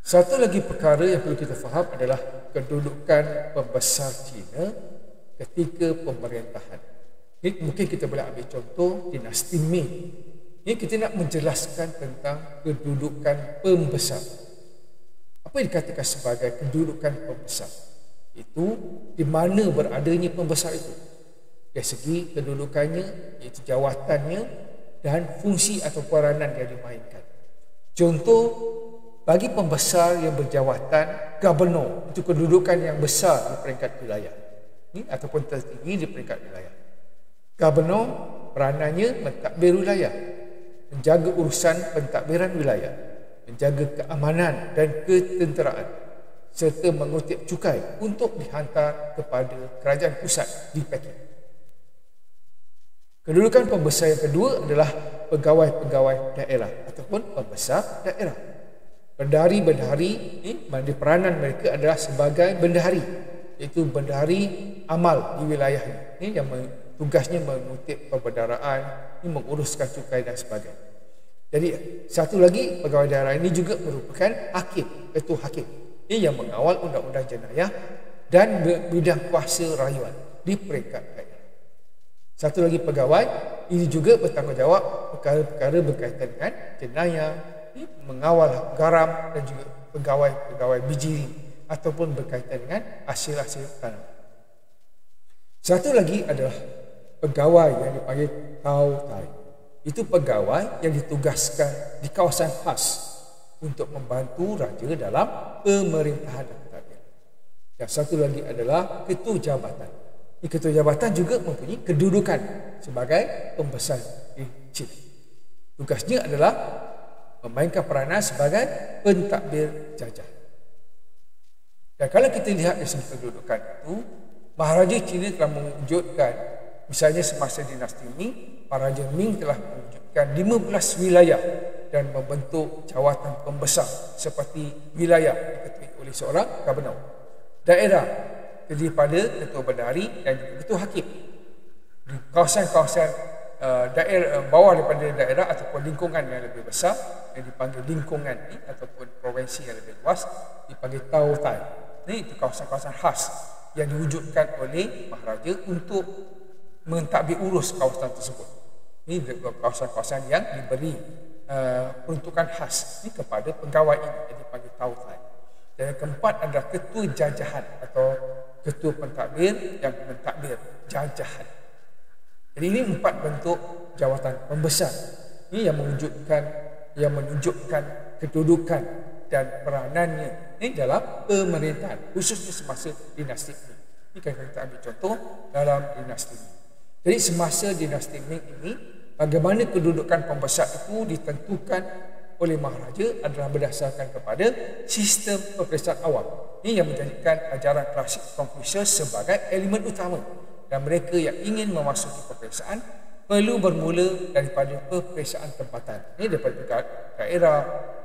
Satu lagi perkara yang perlu kita faham adalah kedudukan pembesar Cina ketika pemerintahan. Ini mungkin kita boleh ambil contoh dinasti Ming. Ini kita nak menjelaskan tentang kedudukan pembesar. Apa yang dikatakan sebagai kedudukan pembesar? Itu di mana beradanya pembesar itu. Dari segi kedudukannya, iaitu jawatannya dan fungsi atau peranan yang dimainkan. Contoh, bagi pembesar yang berjawatan, gubernur, itu kedudukan yang besar di peringkat wilayah. Ataupun tertinggi di peringkat wilayah. Gubernur peranannya mentadbir wilayah, menjaga urusan pentadbiran wilayah, menjaga keamanan dan ketenteraan, serta mengutip cukai untuk dihantar kepada kerajaan pusat di Peking. Kedudukan pembesar yang kedua adalah pegawai-pegawai daerah ataupun pembesar daerah. Bendahari-bendahari, mana peranan mereka adalah sebagai bendahari, iaitu bendahari amal di wilayahnya, yang tugasnya mengutip perbendaharaan, menguruskan cukai dan sebagainya. Jadi satu lagi, pegawai daerah ini juga merupakan hakim, ketua hakim, yang mengawal undang-undang jenayah dan bidang kuasa rayuan di peringkat daerah. Satu lagi pegawai ini juga bertanggungjawab perkara-perkara berkaitan dengan jenayah, mengawal garam dan juga pegawai-pegawai bijiri ataupun berkaitan dengan hasil-hasil tanam. Satu lagi adalah pegawai yang dipanggil Tao Tai. Itu pegawai yang ditugaskan di kawasan khas untuk membantu raja dalam pemerintahan dan pentadbiran. Yang satu lagi adalah ketua jabatan. Ketua jabatan juga mempunyai kedudukan sebagai pembesar di China. Tugasnya adalah memainkan peranan sebagai pentadbir jajah. Dan kalau kita lihat dari segi kedudukan itu, Maharaja China telah mewujudkan, misalnya semasa dinasti Ming, Maharaja Ming telah mewujudkan 15 wilayah dan membentuk jawatan pembesar seperti wilayah diketuai oleh seorang gubernur, daerah terdiri pada ketua bendahari dan juga ketua hakim. Di kawasan-kawasan daerah bawah daripada daerah ataupun lingkungan yang lebih besar yang dipanggil lingkungan ataupun provinsi yang lebih luas dipanggil Tao Tai. Ini itu kawasan-kawasan khas yang diwujudkan oleh Maharaja untuk mentadbir urus kawasan tersebut. Ini kawasan-kawasan yang diberi peruntukan khas kepada pegawai ini yang dipanggil Tao Tai. Dan yang keempat adalah ketua jajahan atau ketua pentadbir yang mentadbir jajahan. Jadi ini 4 bentuk jawatan pembesar. Ini yang menunjukkan kedudukan dan peranannya dalam pemerintahan, khususnya semasa dinasti Ming. Ini kita ambil contoh dalam dinasti Ming. Jadi semasa dinasti Ming ini, bagaimana kedudukan pembesar itu ditentukan oleh Maharaja adalah berdasarkan kepada sistem peperiksaan awam. Ini yang menjadikan ajaran klasik Confucius sebagai elemen utama. Dan mereka yang ingin memasuki peperiksaan perlu bermula daripada peperiksaan tempatan. Ini daripada daerah,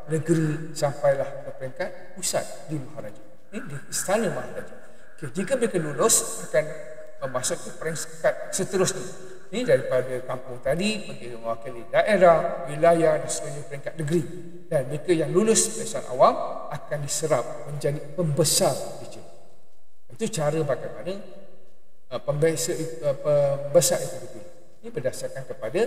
negeri sampailah ke peringkat pusat di Maharaja. Ini di istana Maharaja. Jika mereka lulus akan memasuki peringkat seterusnya. Ini daripada kampung tadi pergi mewakili daerah, wilayah dan sebagainya peringkat negeri. Dan mereka yang lulus peperiksaan awam akan diserap menjadi pembesar di China. Itu cara bagaimana pembesar itu dipilih. Ini berdasarkan kepada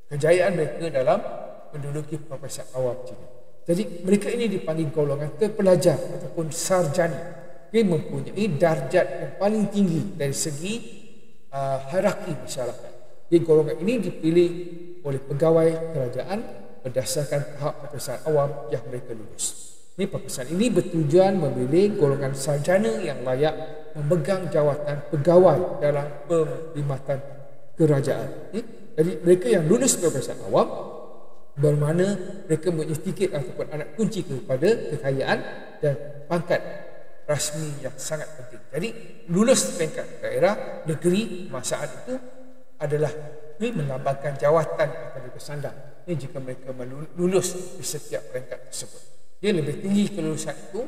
kejayaan mereka dalam menduduki peperiksaan awam China. Jadi mereka ini dipanggil golongan terpelajar ataupun sarjana. Dia mempunyai darjat yang paling tinggi dari segi hierarki masyarakat. Di golongan ini dipilih oleh pegawai kerajaan berdasarkan tahap peperiksaan awam yang mereka lulus. Ini peperiksaan ini bertujuan memilih golongan sarjana yang layak memegang jawatan pegawai dalam perkhidmatan kerajaan. Jadi mereka yang lulus peperiksaan awam bermakna mereka mempunyai tiket ataupun anak kunci kepada kekayaan dan pangkat rasmi yang sangat penting. Jadi lulus peringkat daerah, negeri, masaat itu adalah melambangkan jawatan yang akan bersandang. Ini jika mereka lulus di setiap peringkat tersebut. Dia lebih tinggi kelulusan itu,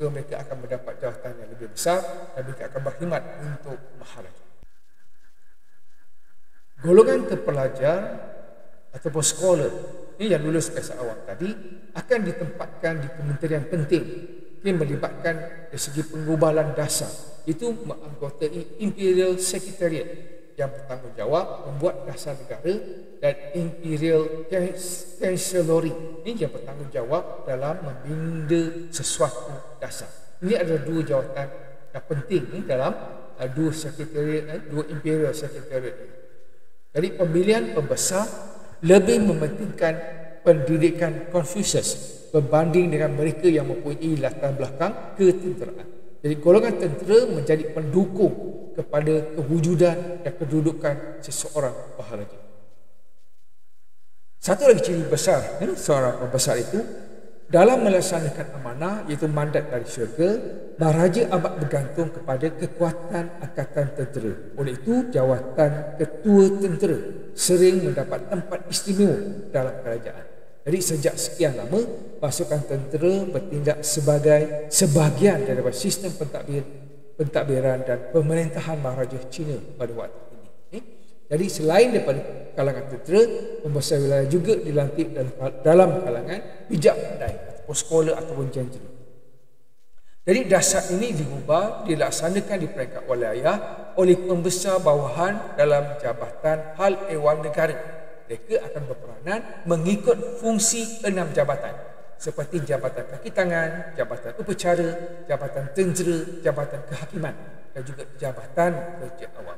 mereka akan mendapat jawatan yang lebih besar dan mereka akan berkhidmat untuk Maharaja. Golongan terpelajar ataupun scholar yang lulus PES awam tadi akan ditempatkan di kementerian penting yang melibatkan dari segi penggubalan dasar. Itu menganggotai Imperial Secretariat yang bertanggungjawab membuat dasar negara dan Imperial Chancellery yang bertanggungjawab dalam membina sesuatu dasar. Ini adalah dua jawatan yang penting dalam dua sekretariat, dua Imperial Secretariat. Jadi pemilihan pembesar lebih mementingkan pendidikan Confucius berbanding dengan mereka yang mempunyai latar belakang ketenteraan. Jadi golongan tentera menjadi pendukung kepada kewujudan dan kedudukan seseorang maharaja. Satu lagi ciri besar seorang pembesar itu dalam melaksanakan amanah, iaitu mandat dari syurga, maharaja amat bergantung kepada kekuatan angkatan tentera. Oleh itu, jawatan ketua tentera sering mendapat tempat istimewa dalam kerajaan. Jadi sejak sekian lama, pasukan tentera bertindak sebagai sebahagian daripada sistem pentadbiran dan pemerintahan Maharaja Cina pada waktu ini. Jadi selain daripada kalangan tentera, pembesar wilayah juga dilantik dalam kalangan bijak pandai ataupun sekolah ataupun jentera. Jadi dasar ini dilaksanakan di peringkat wilayah oleh pembesar bawahan dalam jabatan hal ehwal negara. Mereka akan berperanan mengikut fungsi 6 jabatan seperti jabatan kaki tangan, jabatan upacara, jabatan tentera, jabatan kehakiman dan juga jabatan kerja awam.